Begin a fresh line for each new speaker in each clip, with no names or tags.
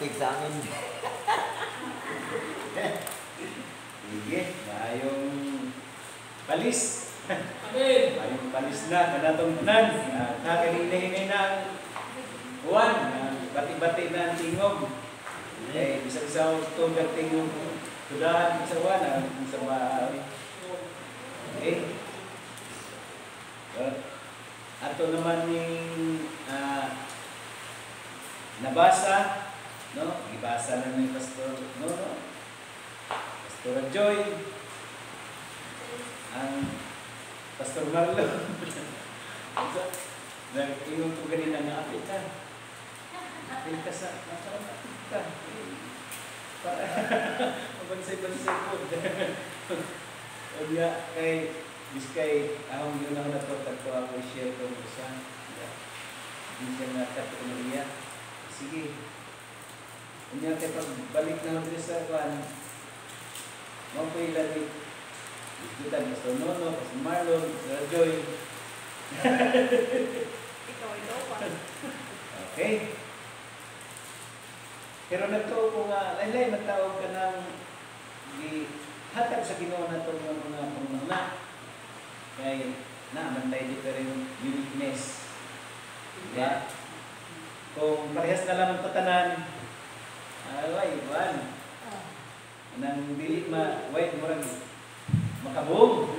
examine.
Sige, mayong palis.
Amen.
Mayong palis na, kanatong tanan. Nakakalihinay na ang buwan. Bati-bati na ang tingog. Eh, bisa-bisa itong tingog. Tudahan sa buwan. Sa buwan. Okay. Ato naman yung nabasa, no? Ibasa na ni Pastor, no? Pastor Joy, ang Pastor Marlon. Nag-inom ko ganina na apit ka. Apit ka sa apit ka. Para mabansay-bansay po. O niya, kay ahong yun ako natotag ko ako i-share ko sa hindi siya nakatuloy. Sige. Unya kay pagbalik na ako sa kwan. Mo ko ilali. Kita Pastor Nono, Pastor Marlon, Pastor Joy.
Ikaw pa.
Okay. Pero nato ko nga laylay matawag ka ng hatag sa Ginoo nato ng mga pamana. Kay naamantay dito rin uniqueness. Diba? Kung parehas na lang ang patanan, ay, iwan. Nang dili wait, murag makabog.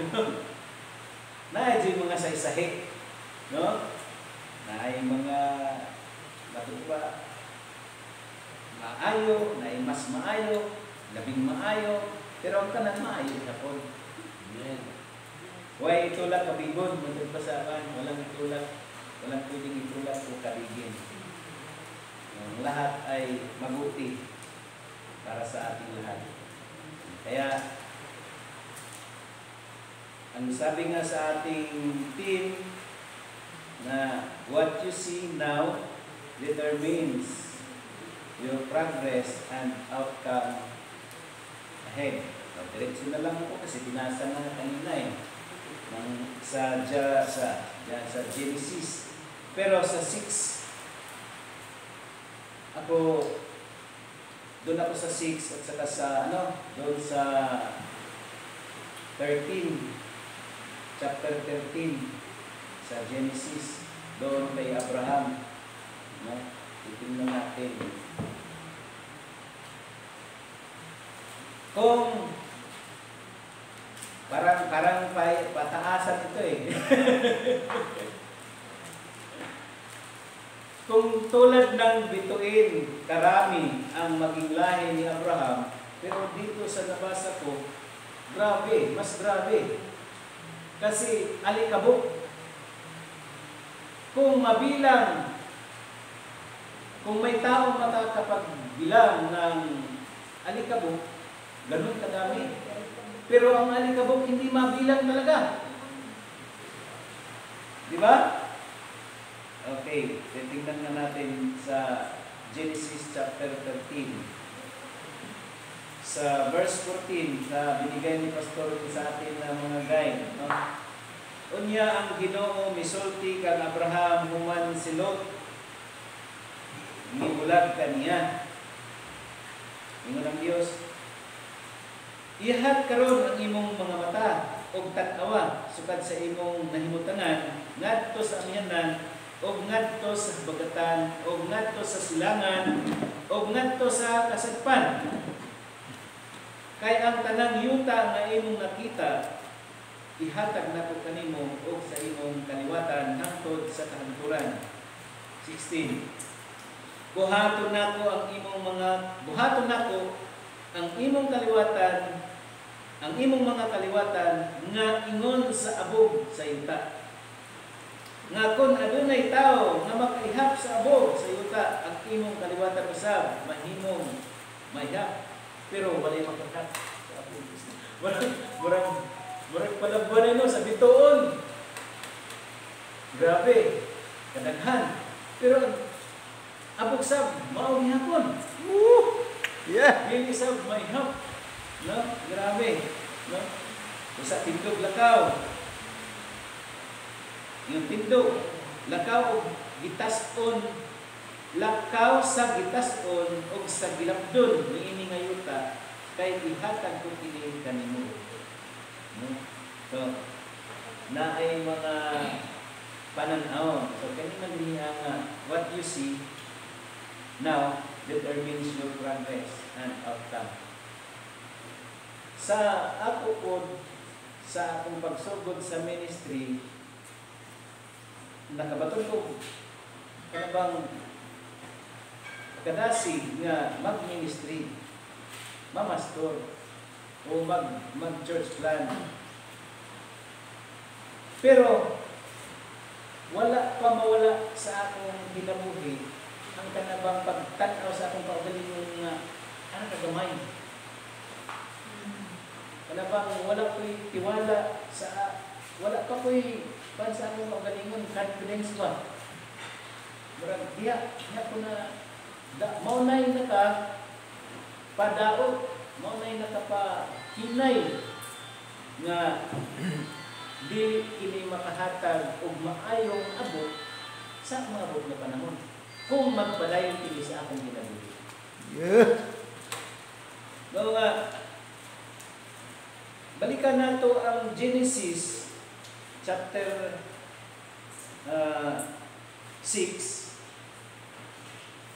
Naay mga say-sahi. No? Naay mga matupa. Maayo, naay mas maayo, labing maayo, pero ang tanan maayo hapon. Amen. Way itulak kabigon, magpasaban, walang itulak, walang pwedeng itulak o kabigin. Ang lahat ay mabuti para sa ating lahat. Kaya, ang sabi nga sa ating team na what you see now determines your progress and outcome ahead. Diretso na lang ako kasi binasa na kanina sa Genesis. Pero sa 6, doon ako sa 6 at saka sa doon sa 13, chapter 13 sa Genesis, doon kay Abraham. No? Titingnan natin. Kung parang pataasan ito Kung tulad ng bituin, karami ang maging lahi ni Abraham, pero dito sa nabasa ko, grabe, mas grabe. Kasi alikabok. Kung mabilang, kung may taong makakapagbilang ng alikabok, ganun kadami. Pero ang alikabok hindi mabilang talaga. Di ba? Okay, titingnan na natin sa Genesis chapter 13. Sa verse 14, sa binigay ni Pastor sa atin ng mga guide. No? Unya ang Ginoo misulti kang Abraham human si Lot. Mibulag kaniya. Ingon ang Dios, ihat karon ang imong mga mata og tag-awa sukad sa imong nahimutangan ngadto sa amihanan og ngadto sa bagatan, og ngadto sa silangan, og ngadto sa kasagpan. Kay ang tanang yuta nga imong nakita, ihatag nako kanimo og sa imong kaliwatan hangtod sa kahanturan. 16. Buhaton nako ang imong kaliwatan, ang imong mga kaliwatan nga ingon sa abog sa yuta. Nga kung adunay tao nga makaihap sa abog sa yuta, ang imong kaliwatan usab mahimong mahihap, pero walay makahap sa abog. Murag palabuan no sa bituon. Grabe, kadaghan. Pero abog sab mao gihapon.
Yeah.
Dili sab mahihap. No? Grabe. No? Usa tindog lakaw. Yung tindog, lakaw o gitas-on lakaw sa gitason o sa gilapdon niini nga yuta kay ihatag ko kini kanimo. No? So, na ay mga pananaw. So, kanina din nga what you see now determines your progress and outcome. Sa ako po, sa akong pagsugod sa ministry, nakabaton ko ano bang kadasi nga mag-ministry, mamastor, o mag-church plan. Pero, wala pa mawala sa akong kinabuhi ang kanabang pagtanaw sa akong kaugalingon nga ano kagamay. Kanabang wala ko'y tiwala sa, wala pa ko'y pan sa akong kaugalingon, confidence ba? Murag, diya ko na, maunay na ka, padaot, maunay na ka pa, hinay, nga, di kini makahatag o maayong abot sa maabot na panahon. Kung magpadayon kini sa akong kinabuhi.
Yeah.
Mga, balikan nato ang Genesis chapter 6.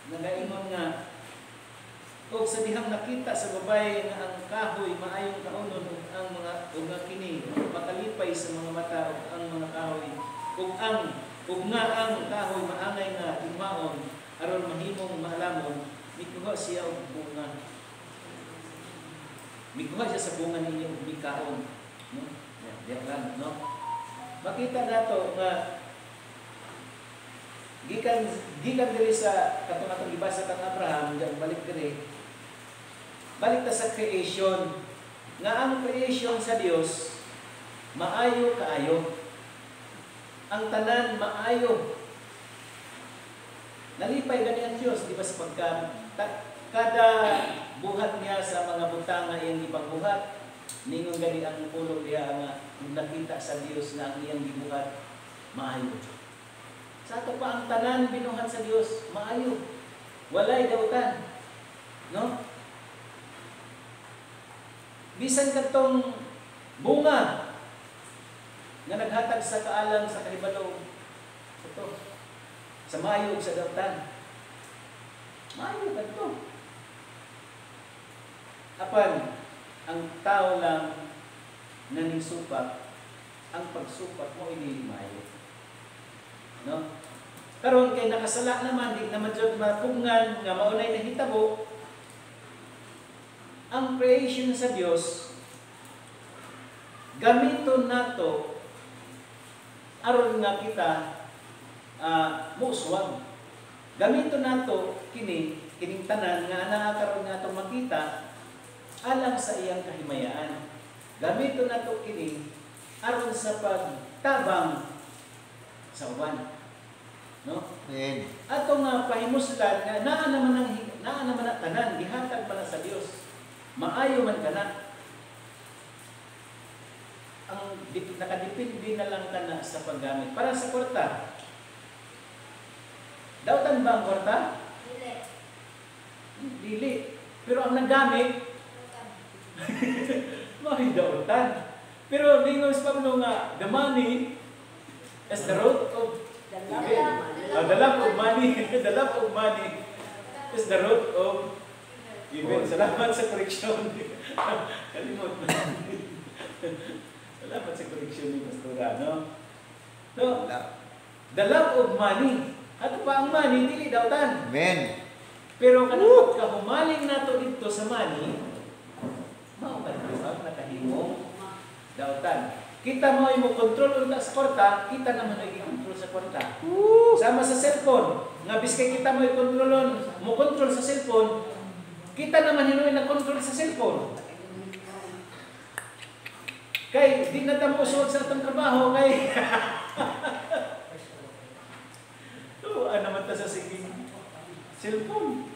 Nagaingon nga, o sa dihang nakita sa babae nga ang kahoy maayong kaunon ang mga kini makalipay sa mga mata ang mga kahoy ug nga ang kahoy maangay nga timaon aron mahimong maalamon mikuha siya og bunga. Mikuha siya sa bunga ninyo ug mikaon. No? Yan lang, no? Makita nato nga gikan diri sa katong gibasa kang Abraham, balik ta sa creation. Nga ang creation sa Dios maayo kaayo. Ang tanan maayo. Nalipay gani ang Dios di ba sa kada buhat niya sa mga butang nga iyang gipagbuhat, ningon gani ang pulong diha nga nakita sa Dios na ang iyang gibuhat maayo. Sa ato pa ang tanan binuhat sa Dios maayo. Walay dautan. No? Bisan katong bunga nga naghatag sa kaalang sa kahibalo. Ito. Sa maayo sa dautan. Maayo kadto. Apan ang tao lang naningsupak, ang pagsupak mo ini maayo. No? Karon kay nakasala naman di naman jud mapungan nga maunay na hitabo ang creation sa Dios gamiton nato aron nga kita muswag. Gamiton nato kining tanan nga anaa karon nga atong makita alang sa iyang kahimayaan. Gamiton nato kini aron sa pagtabang sa uban. No?
Amen.
Ato nga pahimuslan nga naa naman ang tanan gihatag pala sa Dios. Maayo man kana. Ang nakadepende na lang kana sa paggamit. Para sa kwarta. Dautan ba ang kwarta? Dili. Pero ang naggamit may dautan. Pero lingon sa Pablo nga the money is the root of the love of money. The love of money is the root of evil. Salamat sa correction. Kalimot na. Salamat sa correction ni Pastora, no? No? The love of money. Ato pa ang money, dili dautan.
Amen.
Pero kanang kahumaling nato dito sa money, mao ba nakahimong dautan. Kita mo imo control unta sa kwarta, kita naman ay control sa kwarta. Sama sa cellphone, nga biskay kita mo i-controlon, mo control sa cellphone, kita naman hinuoy na control sa cellphone. Kay di na ta mo usod sa atong trabaho kay tuwa naman ta sa siging cellphone.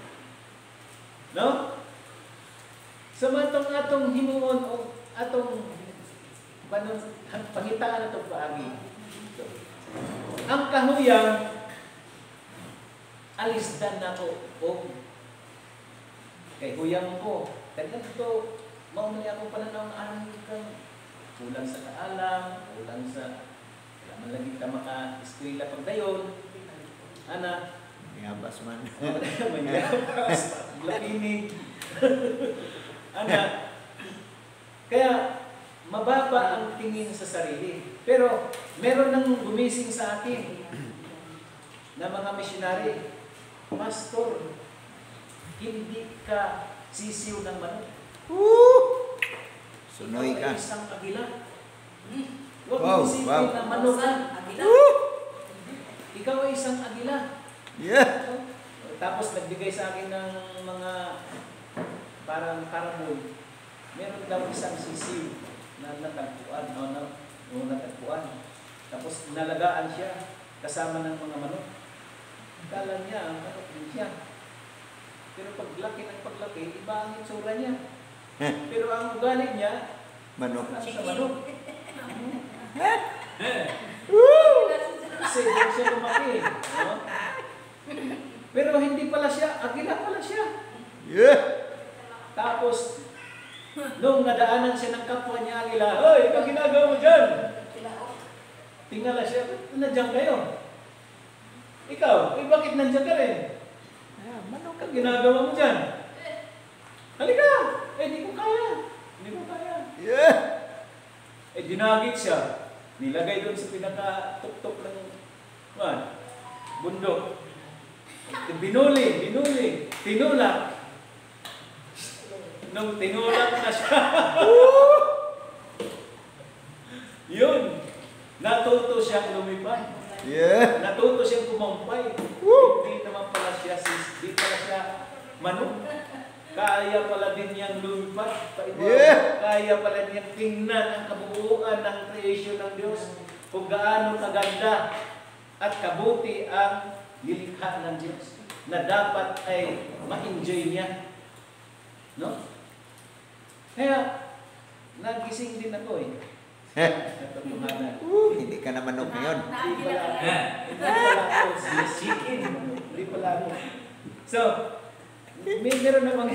No? Samantang atong himuon o atong pangitaan na itong paagi. Ang kahuyang, alisdan na ko o kay kuyang ko. Kaya ito, maumali ako pala ng anong kang kulang sa kaalam, kulang sa kailangan lagi ka maka-eskwela pagdayon. Ana,
Yabas man.
mayabas, lapinig. Ana, kaya mababa ang tingin sa sarili. Pero meron nang gumising sa akin na mga missionary, Pastor, hindi ka sisiw ng manok.
Sunoy
Ikaw
ka.
ay isang agila. Huwag
Wow,
mo isipin
wow.
na manok ka. Ikaw ay isang agila.
Yeah.
Tapos nagbigay sa akin ng mga parang karamol. Meron daw isang sisiw na natagpuan. Natagpuan. Tapos nalagaan siya kasama ng mga manok. Kala niya, ang manok din siya. Pero paglaki ng paglaki, iba ang itsura niya. Pero ang ugali niya,
Manok.
nasa sa manok. Kasi doon siya lumaki. No? Pero hindi pala siya, agila pala siya.
Yeah.
Tapos, nung nadaanan siya ng kapwa niya agila, "Hoy, ikaw ginagawa mo dyan?" Tingala siya, "Nandiyan kayo." "Ikaw, bakit nandiyan ka rin?"
Manok.
"Ikaw ginagawa mo dyan?" "Halika!" Di ko kaya. Hindi ko kaya.
Yeah.
Dinagit siya. Nilagay doon sa pinaka-tuktok ng bundok. Binuli, tinulak. Nung tinulak na siya, yun, natuto siyang lumipad.
Yeah.
Natuto siyang kumampay. Hindi naman pala siya, hindi pala siya manok. Kaya pala din niyang lumipad.
Yeah.
Kaya pala niyang tingnan ang kabuuan ng creation ng Diyos. Kung gaano kaganda at kabuti ang nilikha ng Diyos na dapat ay ma-enjoy niya. No? Kaya, nagising din ako eh. Katotohanan.
Hindi ka na manok ngayon.
Hindi pala ako chicken. Hindi pala ako. So, meron namang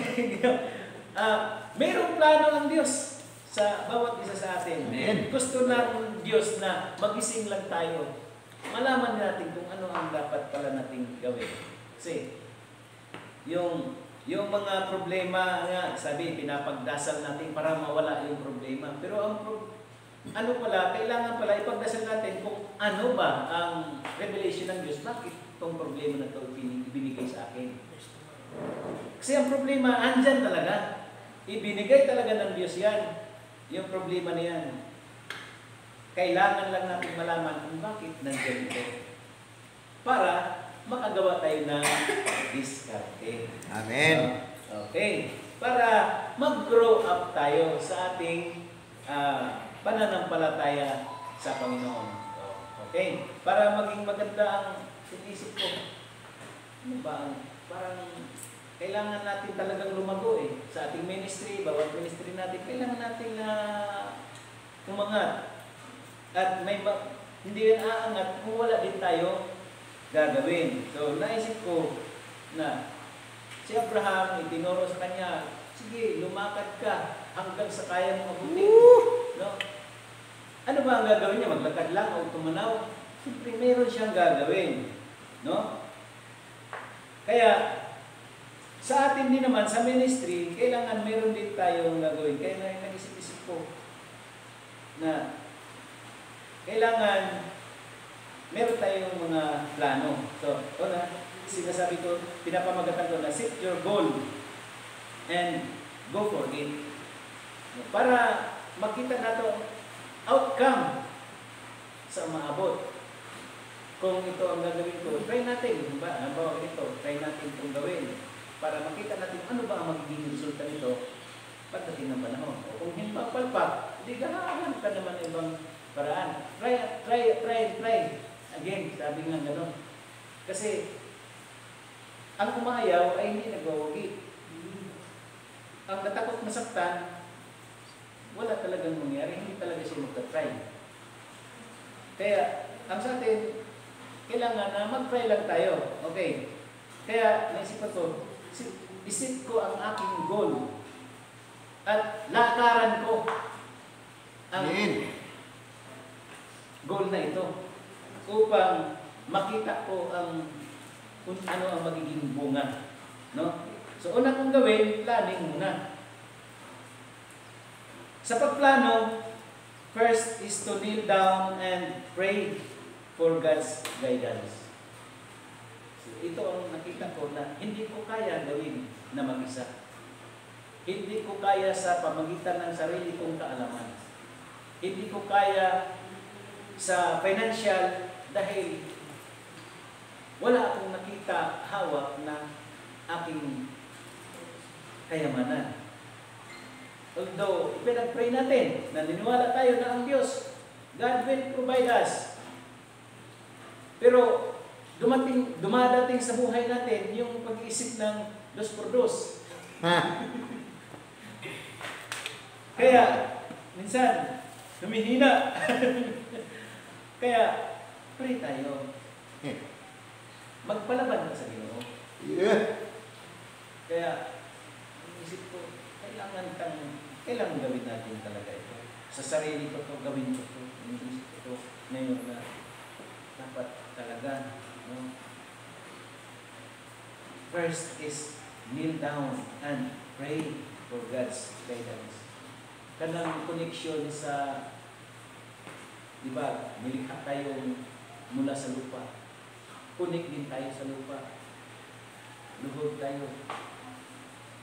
mayroong plano ng Diyos sa bawat isa sa atin.
Amen.
Gusto ng Diyos na magising lang tayo. Malaman natin kung ano ang dapat pala nating gawin. Kasi, yung mga problema nga, sabi, pinapagdasal natin para mawala yung problema. Pero ano pala, kailangan pala ipagdasal natin kung ano ba ang revelation ng Diyos. Bakit itong problema na ito ibinigay sa akin? Kasi ang problema, andyan talaga. Ibinigay talaga ng Diyos yan. Yung problema na yan. Kailangan lang natin malaman kung bakit nandiyan ito. Para makagawa tayo ng diskarte.
Amen.
Okay. Para mag-grow up tayo sa ating pananampalataya sa Panginoon. Okay. Para maging maganda ang inisip ko. Ano ba ang parang kailangan natin talagang lumago sa ating ministry, bawat ministry natin, kailangan natin na umangat. At hindi yan aangat kung wala din tayo gagawin. So, naisip ko na si Abraham, itinuro sa kanya, sige, lumakad ka hanggang sa kaya mong abutin. No? Ano ba ang gagawin niya? Maglakad lang o tumanaw? Siyempre, meron siyang gagawin. No? Kaya, sa atin din naman, sa ministry, kailangan meron din tayong gagawin. Kaya nag-isip-isip ko na kailangan meron tayong mga plano. So, sinasabi ko, pinapamagatan ko na set your goal and go for it. Para makita nato outcome sa maabot. Kung ito ang gagawin ko, try natin. Halimbawa ito, try natin itong gawin. Para makita natin ano ba ang magiging resulta nito pagdating ng panahon. O kung hindi mapalpak, hindi ganahan ka naman ibang paraan. Try. Again, sabi nga gano'n. Kasi, ang umayaw ay hindi nagwawagi. Ang natakot masaktan, wala talagang mangyari. Hindi talaga siya magta-try. Kaya, ang sa atin, kailangan na mag-try lang tayo. Okay. Kaya naisip ko, isit ko ang aking goal at lakaran ko ang goal na ito upang makita ko ang kung ano ang magiging bunga. No? So una kong gawin, planning muna. Sa pagplano, first is to kneel down and pray for God's guidance. So, ito ang nakita ko na hindi ko kaya gawin na mag-isa. Hindi ko kaya sa pamagitan ng sarili kong kaalaman. Hindi ko kaya sa financial dahil wala akong nakita hawak na aking kayamanan. Although, pinag-pray natin, naniniwala tayo na ang Diyos, God will provide us. Pero, dumadating sa buhay natin yung pag-iisip ng dos por dos. Kaya, minsan, humihina. Kaya, pray tayo. Magpalaban ka sa Ginoo. Kaya, isip ko, kailangan gawin natin talaga ito. Sa sarili ko ito, gawin ko ito. Inisip ko ito ngayon na dapat talaga. No? First is kneel down and pray for God's guidance. Kanang connection sa, di ba, nilikha tayong mula sa lupa. Connect din tayo sa lupa. Luhod tayo.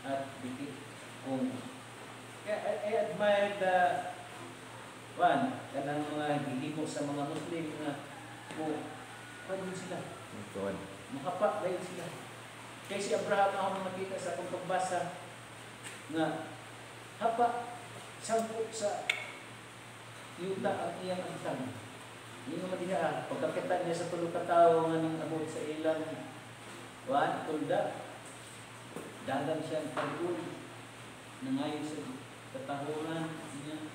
At dikit kung I admire the kanang mga gigimo sa mga Muslim na paano sila? Makapa dahil sila. Kaya si Abraham ako nakita sa pagbasa na hapa sangkot sa yuta ang iyang antang. Hindi naman niya, pagkakita niya sa tulog katao nga nang abot sa ilang tulda, dagan siyang pag-uli na ngayon sa katahuran niya,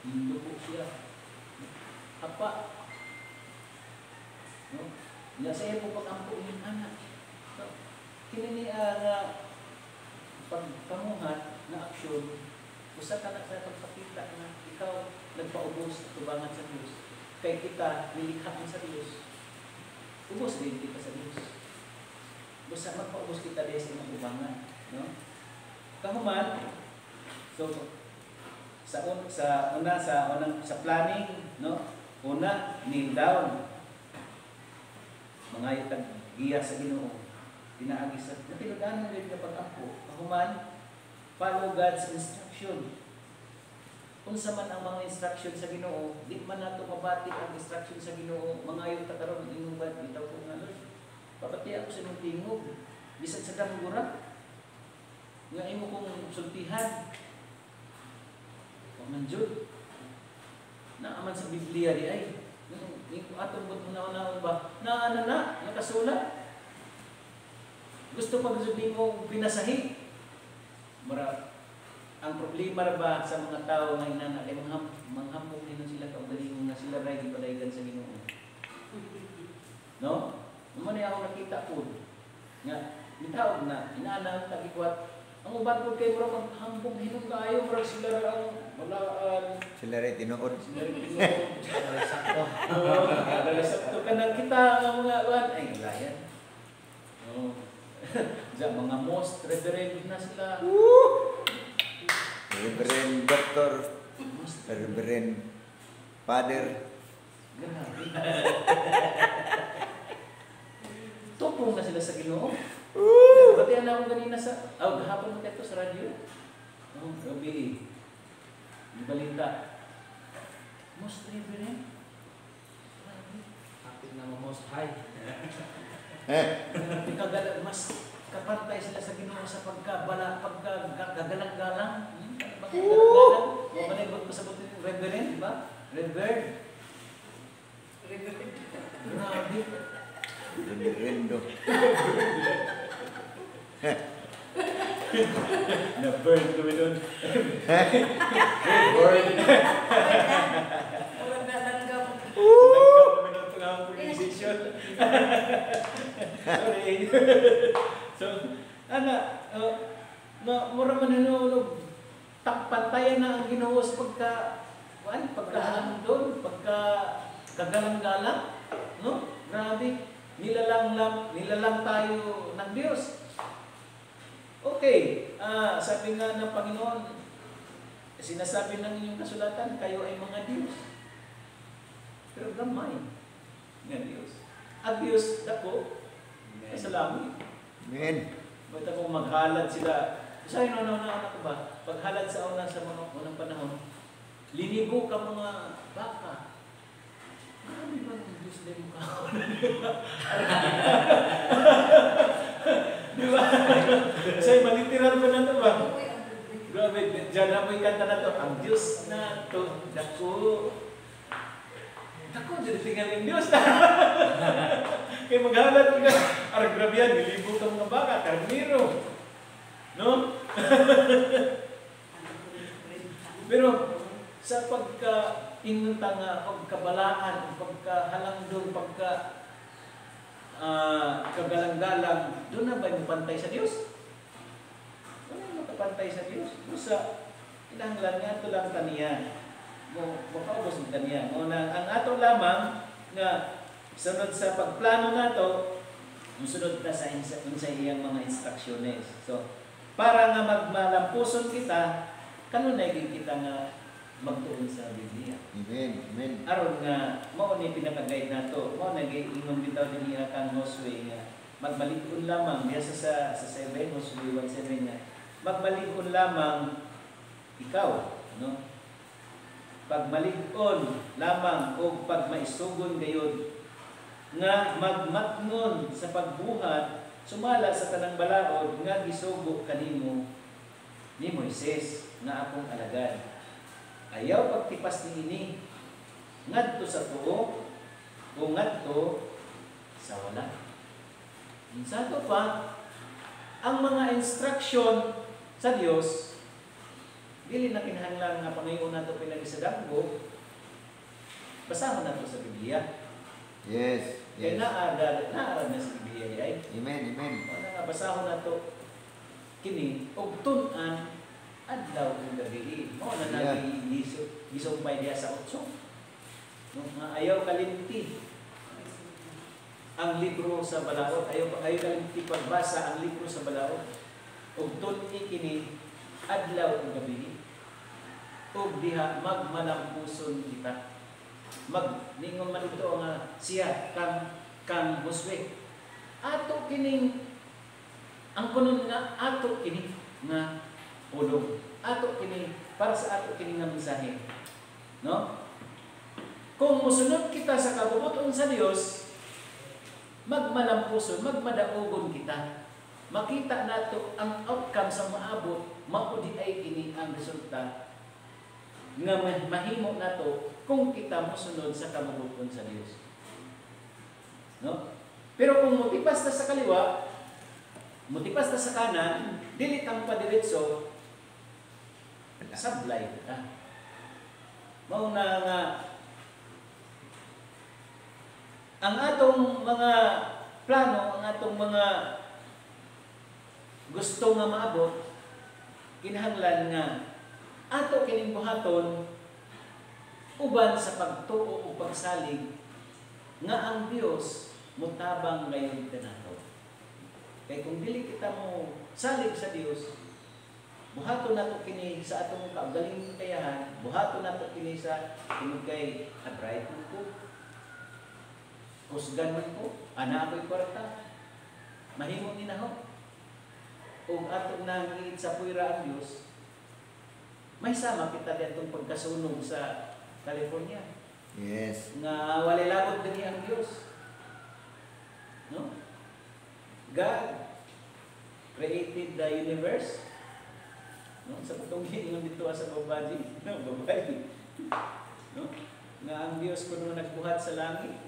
hinduko siya. Hapa. No? Nasa iyo po pag-ampo yung anak. No? Kininiya nga pagkamuhat na aksyon, usa ka na sa pagpakita na ikaw nagpaubos at tubangan sa Diyos. Kay kita, nilikha mo sa Diyos. Ubos din kita sa Diyos. Basta magpaubos kita din sa mga ubangan. No? Kahuman, so, sa planning, no? Una, kneel down. Mga itag-giya sa Ginoo. Pinaagi sa natiludan mo din na pag-ampo. Kahuman, follow God's instruction. Kung sa man ang mga instruction sa Ginoo, di man nato mabatik ang instruction sa Ginoo, mangayon ta karon inyong bad bitaw ko nga Lord. Papati ako sa imong tingog, bisan sa damgura. Nga imo kong sultihan. Manjud. Naaman sa Biblia di ay. Kung atong mo na ba? Nakasulat. Gusto pag sabihin mo binasahi. Ang problema ba sa mga tao na inana ay manghambog din sila kaugalingon na sila ray gipadaygan sa Ginoo. No? Naman ako nakita po nga mitawag na inaana tagikwat ang uban po kay mura maghambog hinong kaayo mura sila ang malaan
Sila rin tinuod.
sakto. Sakto ka nang kita ang mga uwan ay layan. Oh. Diyan mga most reverend na sila.
Reverend Doctor, Reverend Father.
Tupong na sila sa Ginoo. Batihan na ako ganina sa, hapon mo ito sa radyo. Gabi. Yung balita. Most reverend. Kapit na most high. Mas kapantay sila sa Ginoo sa pagkagalang-galang. Manibot mo sa buti ng reverend, di ba? Reverend. Grabe.
Reverendo.
Na-burn kami doon. Burn. Nalanggap kami doon pag-ang confusion. Sorry. So, mura man nanulog, pantayan na ang Ginoo sa pagkahalang doon, kagalang-galang, no? Grabe, nilalang tayo ng Diyos. Okay, sabi nga ng Panginoon, sinasabi ng inyong kasulatan, kayo ay mga Diyos. Pero gamay nga Diyos. Ang Diyos, dako, ay sa langit.
Amen.
Ba't akong maghalad sila? Sa una anak ko ba? Paghalad sa mga unang panahon, linigo ka mga baka. Marami ba ng Diyos na yung kahon? Di ba? Kasi malitiral ko na ito ba? Grabe, dyan na mo yung kanta na ito. Ang Diyos na ito, dako. Dako, dyan tingnan yung Diyos na. Kaya maghalad ka. Arag grabe yan, nilibo ka mga baka, karniro. No? Pero sa pagka-inunta nga, pagkabalaan, pagkahalang doon, kagalang-galang, doon na ba yung pantay sa Diyos? Wala yung makapantay sa Diyos. Busa, kinahanglan nga ito lang taniya. Makaubos ng taniya. Ang ato lamang nga sunod sa pagplano na ito, sunod na sa iyang mga instructiones. So, para nga magmalampuson kita, kanunay kita nga magtuon sa Biblia.
Amen. Amen.
Aron nga, mao ni pinaka-guide nato. Mao nag-iingong bitaw din niya kang Josue nga magmalig-on lamang diya sa 7 Josue 1:7 nga. Magmalig-on lamang ikaw, no? Pagmalig-on lamang o pagmaisugon gayud nga magmatngon sa pagbuhat sumala sa tanang balaod nga gisugo kanimo ni Moises nga akong alagad. Ayaw pagtipas niini ngadto sa tuo o ngadto sa wala. Minsan to pa ang mga instruction sa Dios dili na kinahanglan nga pangayon nato pinag-isadanggo. Basahon nato sa Biblia.
Yes.
Kaya
Yes.
naarad na sa Biblia ay.
Amen. Amen.
Wala nga basahon nato kini og tun-an adlaw ug gabi. Mao na
Yeah.
gisumpay diya sa 8. No, nga ayaw kalimti ang libro sa balaod. Ayaw kalimti pagbasa ang libro sa balaod. Og tun-i kini adlaw ug gabi. Og diha magmalampuson kita. Ningon man ito nga siya kang Josue. Ato kining ang kunon nga ato kini nga ulong. Ato kini para sa ato kini nga mensahe. No? Kung musunod kita sa kabubuton sa Dios, magmalampuson, magmadaogon kita. Makita nato ang outcome sa maabot, mao di ay kini ang resulta nga mahimo nato kung kita mosunod sa kabubuton sa Dios. No? Pero kung motipas ta sa kaliwa, motipas ta sa kanan, dili kang padiretso, sablay ka. Mao na nga ang atong mga plano, ang atong mga gusto nga maabot, kinahanglan nga ato kining buhaton uban sa pagtuo o pagsalig nga ang Dios mutabang ngayon kanato. Kay kung dili kita mo salig sa Dios, buhaton nato kini sa atong kaugaling kayahan, buhaton nato kini sa kay abray ko. Kusgan man ko, ana ako'y kwarta. Mahimo ni naho. O atong nangit sa puwira ang Diyos, may sama kita ditong pagkasunog sa California.
Yes.
Nga wala labot din ang Diyos. No? God created the universe. No? Sa putungin ng dito sa babaji. No, babae. No? Nga ang Diyos kuno nagbuhat sa langit.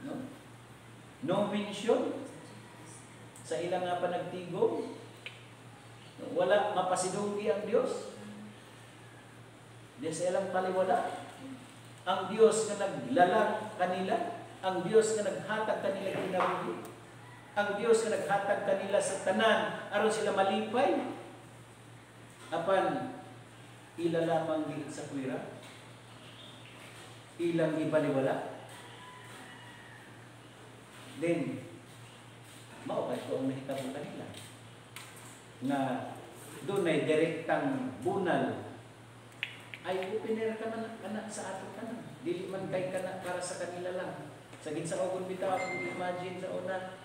No? No mention sa ilang nga panagtigo. Wala mapasidunggi ang Diyos. Di sa ilang paliwala. ang Dios nga naglalang kanila, ang Dios nga naghatag kanila kinabuhi, ang Dios nga naghatag kanila sa tanan aron sila malipay. Apan ila lamang giit sa kuwira, ilang ibaliwala. Then mao kay ko ang nahitabo kanila nga doon ay direktang bunal ay opener ka man kana sa ato kana, dili man kay kana para sa kanila lang. Sa ginsaogon bitaw kung imagine sa una,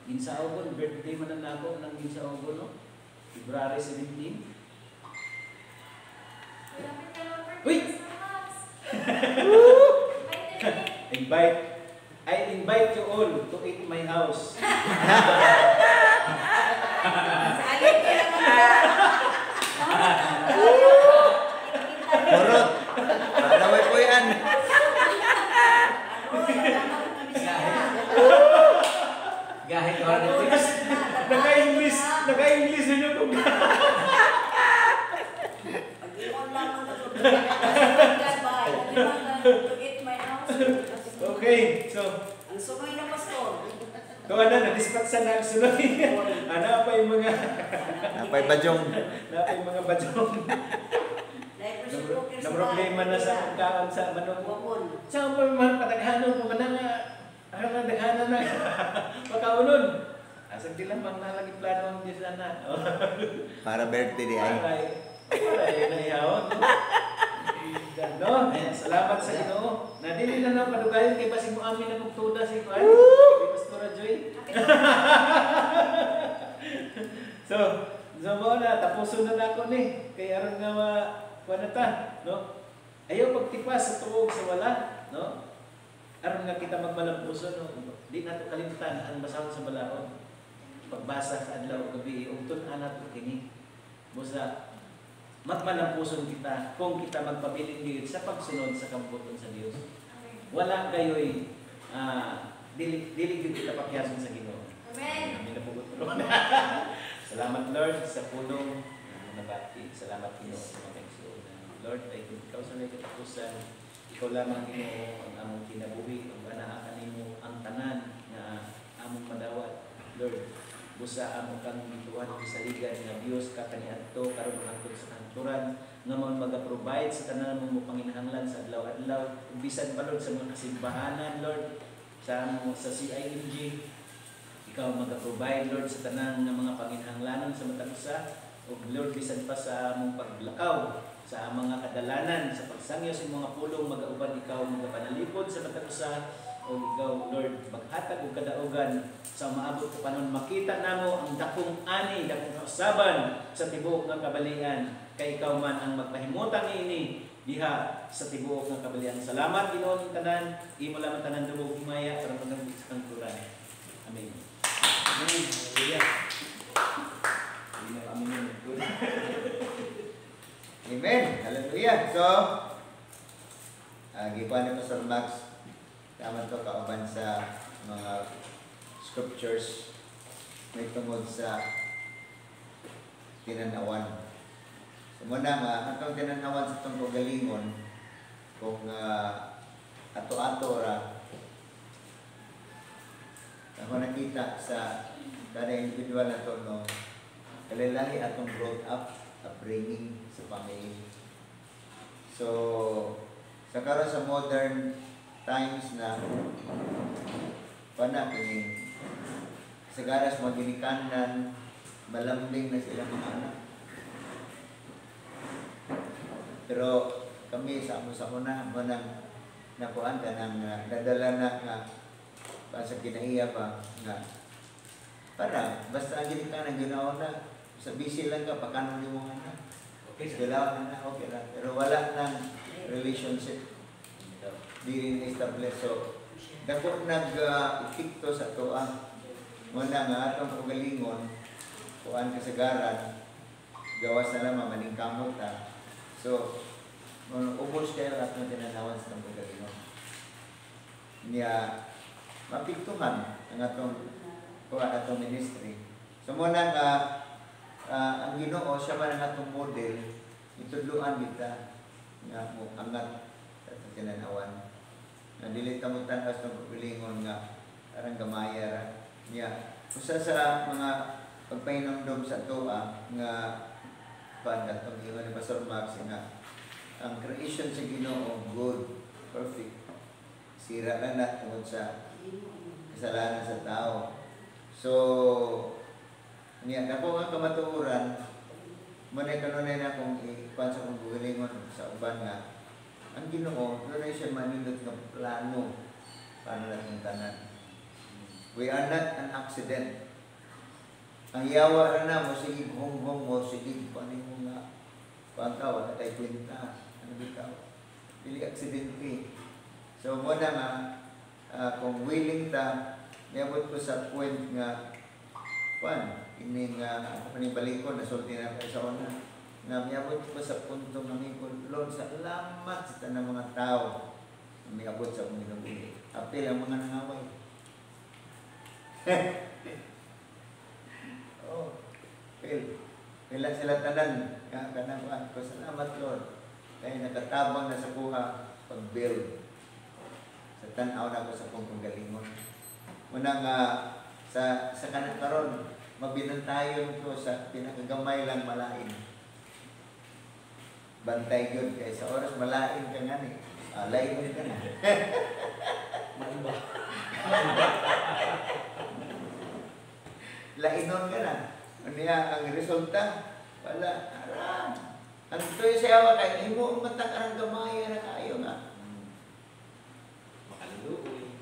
ginsaogon birthday man ang nako ng ginsaogon, no? February 17. Uy! I invite you all to eat my house.
Kurot. Palaway po yan.
Gahit ko ano. Naka-English din yung kung okay, so
ang sunoy na pastor.
kung ano, na-dispatch na ang sunoy. Ano pa yung mga
Napay badyong.
Na problema na sa kaon sa manok.
Wapon.
Sa pa man pataghanon mo man nga ang daghanan na pagkaunon. Asang di lang bang nalagi plano ang Diyos na.
Para birthday di ay.
Para nahihawon. No, salamat sa Ginoo. Nadili na lang padugayon kay basig mo amin na pagtuda si Kuan. Kay Pastora Joy. So mo na tapuson na nako ni kay aron nga kuan ta, no? Ayaw pagtipas sa tuog sa wala, no? Aron nga kita magmalampuson, no? Di nato kalimutan ang basahon sa balaod. Pagbasa sa adlaw ug gabi ug tun-an nato kini. Busa magmalampuson kita kung kita magpabilin sa pagsunod sa kamputon sa Dios. Wala kayo'y dili kita pakyason sa Ginoo.
Amen.
Salamat Lord sa pulong na nabati. Salamat Ginoo sa mga igsoon. Lord, ay kung ikaw sa may katapusan, ikaw lamang Ginoo ang among kinabuhi, ang banaakan nimo ang tanan na among madawat. Lord, busa among kang gituhan sa ligan nga Dios ka kaniadto karon hangtod sa kanturan nga mao maga-provide sa tanan mong panginahanglan sa adlaw-adlaw ug bisan pa Lord sa mga kasimbahanan Lord sa CIMG. Ikaw maga-provide Lord sa tanan nga mga panginahanglanon sa matag usa ug Lord bisan pa sa among paglakaw sa mga kadalanan sa pagsangyo sa mga pulong magauban ikaw magapanalipod sa matag usa o ikaw Lord maghatag og kadaugan sa maabot ko panon makita namo ang dakong ani dakong kausaban sa tibuok nga kabalian kay ikaw man ang magpahimutang ini diha sa tibuok nga kabalian. Salamat Ginoo ning tanan, imo lamang tanan dugog himaya para magambit sa kanturan. Amen. Amen. Hallelujah.
Amen. Hallelujah. So, gikuan ni Pastor Max tama to kauban sa mga scriptures may tungod sa tinanawan. So muna nga, atong tinanawan sa itong kagalingon kung ato-ato ra ako nakita sa kada individual na ito, no, kalilahi atong brought up, upbringing sa family. So, sa karon sa modern times na pana kining sagaras maginikanan malambing na sila mga anak. Pero kami sa una manang nakuan ka ng dadala na nga sa kinahiya pa nga para basta ang ginikanan ginawa na sa busy lang ka pakanon yung mga anak. Okay, sila na okay lang. Pero wala nang relationship. Di rin establish. So, dako nag-epekto sa tuang muna nga atong kagalingon kuan kasagaran gawas na lang maning kamot ta. So, ubos kayo atong tinanawan sa atong kagalingon. Niya mapiktuhan ang atong kuan atong ministry. So, muna nga ang Ginoo siya man ang atong model itudluan kita nga mo angat sa kinanawan. Nga dili ta mo tanas ng pagpilingon nga arang gamaya ra. Nya usa sa mga pagpahinomdom sa tuwa nga pangat ang ingon ni Pastor Max nga ang creation sa Ginoo good, perfect. Sira lang na tungod sa kasalanan sa tao. So, niya ako nga kamatuoran, manay kanunay na akong ikuan sa kong gugalingon sa uban nga ang Ginoo, doon ay siya manindot ng plano para lang ng tanan. We are not an accident. Ang yawa na mo, sige hong-hong mo, sige paano mo nga pagkaw, na tayo kwenta, ano bitaw. Dili aksidente. So, muna nga, kung willing ta, niabot ko sa point nga, ini nga, panibalik ko, nasulti na kayo sa una, na niabot ko sa punto ng aming Lord, salamat sa tanang mga tao na niabot sa akong ginuguli. Apil ang mga nangaway. Oh, pila sila tanan, kanang ko, salamat Lord. Kaya nakatabang na sa buha pag-build. Sa tanaw na ako sa kong panggalingon. Unang sa kanang karon, mabinantayon ko sa pinakagamay lang malain. Bantay yun, kaya sa oras malain ka nga ni. Lain mo ka na.
Maiba.
Lainon ka na. Niya, ang resulta, wala. Aram. Ang to'y siya kay imo ang matang arang gamay na kayo nga.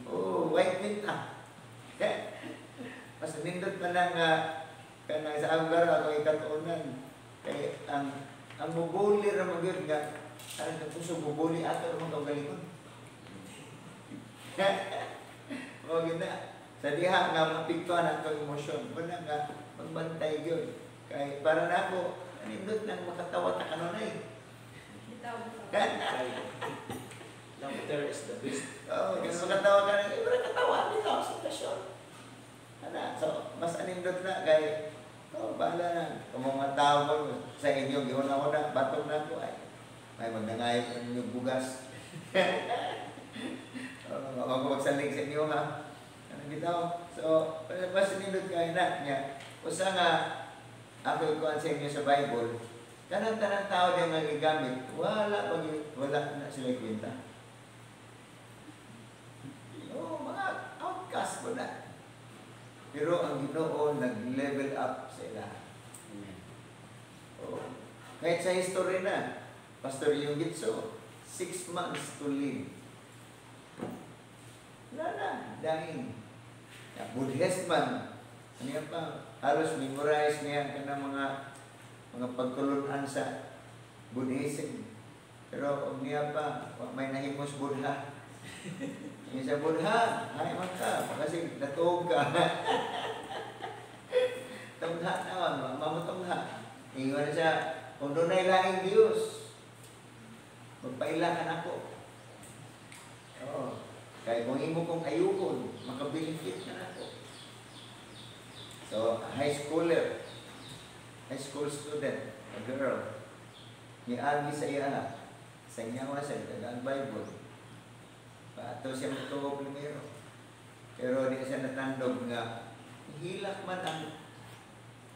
Oh, white meat na. Mas nindot pa lang kanang sa lugar ako ikatuunan. Kaya ang bubuli ra magyud nga ang puso bubuli ato ra mga galingon. O gina sa diha nga mapiktuan ang emosyon. Muna nga magbantay gyud. Kay para nako nindot nang makatawa ta kanunay.
Laughter is the best.
Oh, kasi makatawa ka na, iba katawa nito sa sitwasyon. So, mas anindot na kay bahala na. Kung mga tao sa inyo, gihuna-huna, batong na ko ay may magnangayot ng inyong bugas. Ako magsalig sa inyo ha. Ano bitaw? So, mas anindot kayo na niya. Usa nga, ako ikuan sa inyo sa Bible, kanang-kanang tao din nga gigamit, wala na sila kwenta. Mga outcast mo na. Pero ang Ginoo nag-level up sa ilaha. Oh. Kahit sa history na, Pastor Yung Gitso, 6 months to live. Wala na, dahil. Buddhist man, ano pa, halos memorize niya ka ng mga pagtulunan sa Buddhism. Pero kung niya pa, may nahimos Buddha. Yung sa Buddha, ay ka, kasi natuog ka. Tungha naman, mamutungha. Ingon na siya, kung doon ay lahing Diyos, magpaila ka na ko. Oo. Kaya kung imo kong ayukon, makabilikit ka na ko. So, high school student, a girl, niagi sa iya, sa inyawa sa ang Bible. Pato siya matuog primero. Pero di siya natandog nga hilak man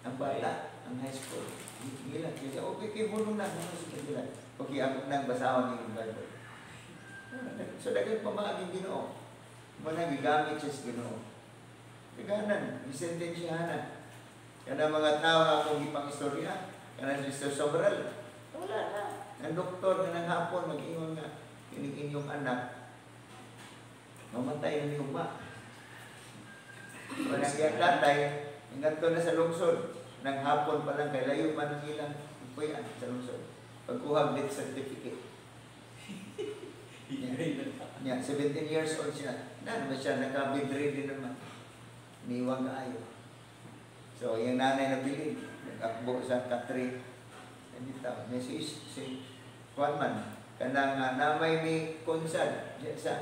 ang bata, ang high school. Hilak siya. Okay, kibulong na. Okay, ako nang basahan yung Bible. So, dahil pamaging Ginoo. Muna gigamit siya sa Ginoo. Kaganan, isentensyahan na. Kana mga tao nga akong ipang istorya, kana si Sobral. Wala na. Ang doktor na ng hapon, mag-ingon nga, inyong anak, mamatay na ni Uma. Walang yung tatay, hanggang to na sa lungsod. Nang hapon pa lang, kay layo man ang ilang ipuyan sa lungsod. Pagkuhag death certificate. Yeah, 17 years old siya. Na naman siya, naka-bedridden naman. Niwang kaayo. So, yung nanay na bilin, nag-akbo sa katri. Nandito, may si Juan man, kanang namay ni Konsad, sa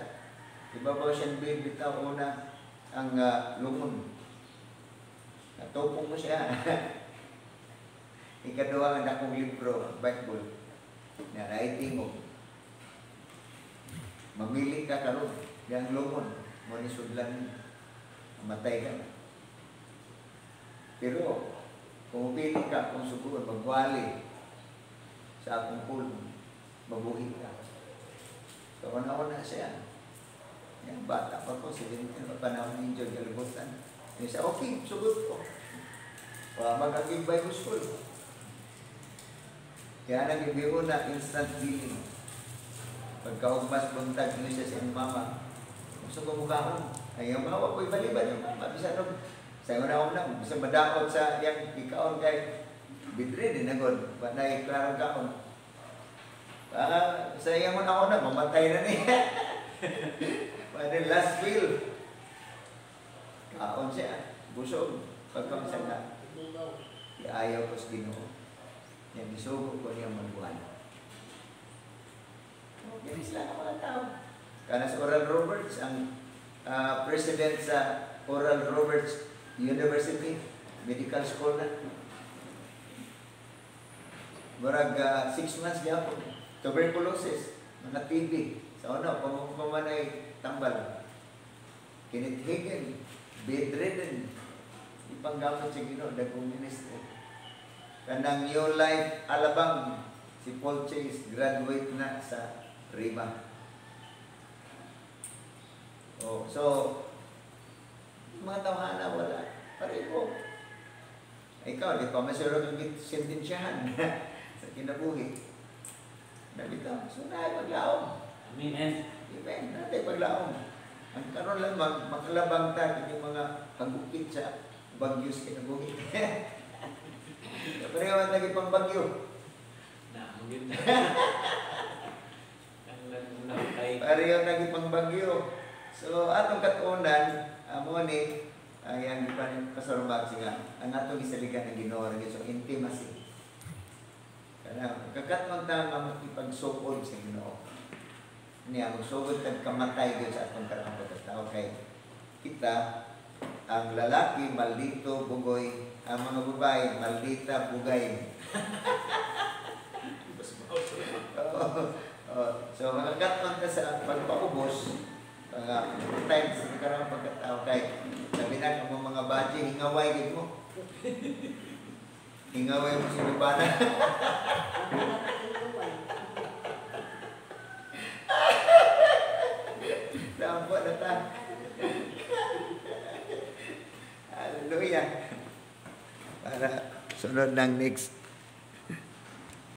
ibabaw siyang bilin, bitaw una ang lumon. Natupong mo siya. Ikaduha ang akong libro, Bible, na writing mo. Mamili ka karon, yang lumon, mo ni sudlan, matay ka na. Pero, kung pili ka, kung siguro, magwali sa akong pulong, mabuhi ka. So, una-una siya. Yan, bata pa ko, 17, panahon ninyo, galibutan. Yung siya, okay, sugot ko. Mag-aging Bible school. Kaya nag-ibiho na instant healing. Pagkaugmas buntag niyo siya sa iyong mama, gusto ko mukha ayaw mawa ko'y baliban yung mabisa nung sa una-una, bisa madaot sa yang ikaon kay bidre din agad, panay klarong kaon. Sa iyang una-una, mamatay na niya. Pada last will. Kaon siya, busog. Pagkang siya na, ayaw ko sa Ginoo. Yan, isugo ko niya magbuhan. Yan sila ang mga tao. Kana sa Oral Roberts, ang president sa Oral Roberts University, medical school na. Murag 6 months niya po. Tuberculosis, mga TB. Sa una, pamanay tambal. Kinithigan, bedridden. Ipanggamot sa Ginoo, dagong ministry. Kanang New Life Alabang, si Paul Chase, graduate na sa Riba. Oh, so, mga tawhana wala. Pareho. Ikaw, di pa masiro kang sentensyahan sa kinabuhi. Nabitaw, so na paglaom.
Amen.
Amen, natin paglaom. Ang karon lang makalabang ta yung mga hagukit sa bagyo sa kinabuhi. Pareho ang lagi pang bagyo.
Na, magin na. Ang laguna kay.
Pareho ang lagi pang bagyo. So, atong katunan, mo ni, ayan, di pa rin kasarumbag siya, ang atong isaligan ng Ginoo, so intimacy. Kaya, kakatong tama makipagsukod sa Ginoo. Niya, magsugod kang kamatay din sa atong karang pagkatao. Kay kita, ang lalaki, maldito, bugoy, ang mga babae, maldita, bugay. So, makakatong ka sa pagpaubos, times sa karang pagkatao kay sabi na kung mga baji, hingaway din mo. Hingaway mo si Lubana. Lampo na ta. Hallelujah. Para sunod ng next